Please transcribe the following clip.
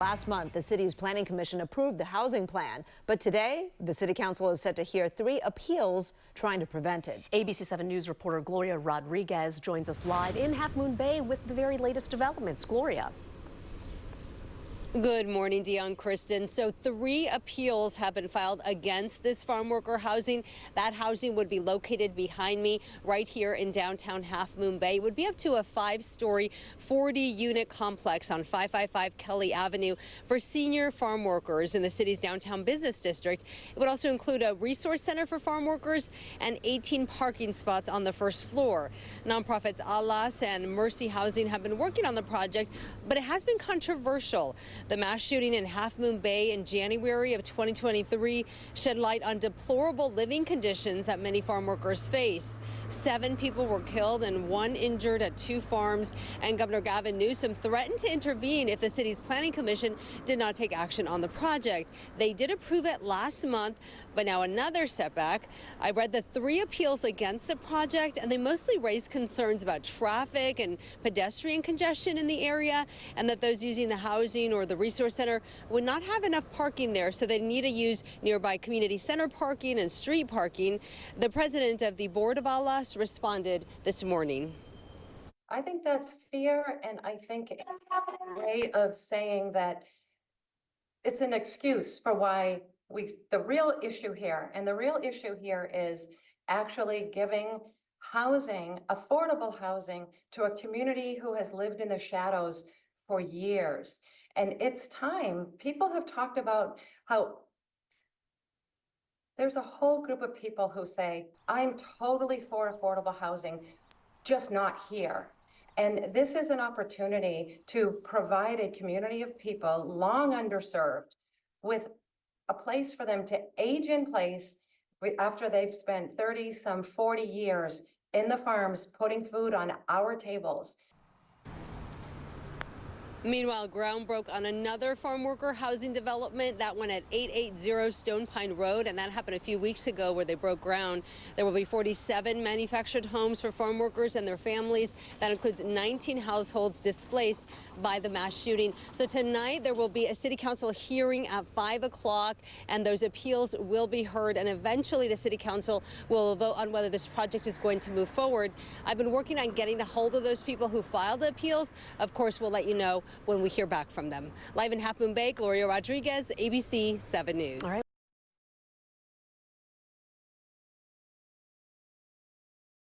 Last month, the city's planning commission approved the housing plan, but today the city council is set to hear 3 appeals trying to prevent it. ABC 7 News reporter Gloria Rodriguez joins us live in Half Moon Bay with the very latest developments. Gloria. Good morning, Dion, Kristen. So 3 appeals have been filed against this farm worker housing. That housing would be located behind me right here in downtown Half Moon Bay. It would be up to a 5-story, 40-unit complex on 555 Kelly Avenue for senior farm workers in the city's downtown business district. It would also include a resource center for farm workers and 18 parking spots on the first floor. Nonprofits Alas and Mercy Housing have been working on the project, but it has been controversial. The mass shooting in Half Moon Bay in January of 2023 shed light on deplorable living conditions that many farm workers face. 7 people were killed and 1 injured at 2 farms, and Governor Gavin Newsom threatened to intervene if the city's planning commission did not take action on the project. They did approve it last month, but now another setback. I read the 3 appeals against the project, and they mostly raised concerns about traffic and pedestrian congestion in the area, and that those using the housing or the resource center would not have enough parking there, so they need to use nearby community center parking and street parking. The president of the board of Alas responded this morning. I think that's fair, and I think a way of saying that it's an excuse for why the real issue here is actually giving housing, affordable housing, to a community who has lived in the shadows for years. And it's time. People have talked about how there's a whole group of people who say, I'm totally for affordable housing, just not here. And this is an opportunity to provide a community of people long underserved with a place for them to age in place after they've spent 30, some 40 years in the farms putting food on our tables. Meanwhile, ground broke on another farm worker housing development, that one at 880 Stone Pine Road, and that happened a few weeks ago where they broke ground. There will be 47 manufactured homes for farm workers and their families. That includes 19 households displaced by the mass shooting. So tonight there will be a city council hearing at 5 o'clock, and those appeals will be heard, and eventually the city council will vote on whether this project is going to move forward. I've been working on getting a hold of those people who filed the appeals. Of course, we'll let you know when we hear back from them. Live in Half Moon Bay, Gloria Rodriguez, ABC 7 News. All right.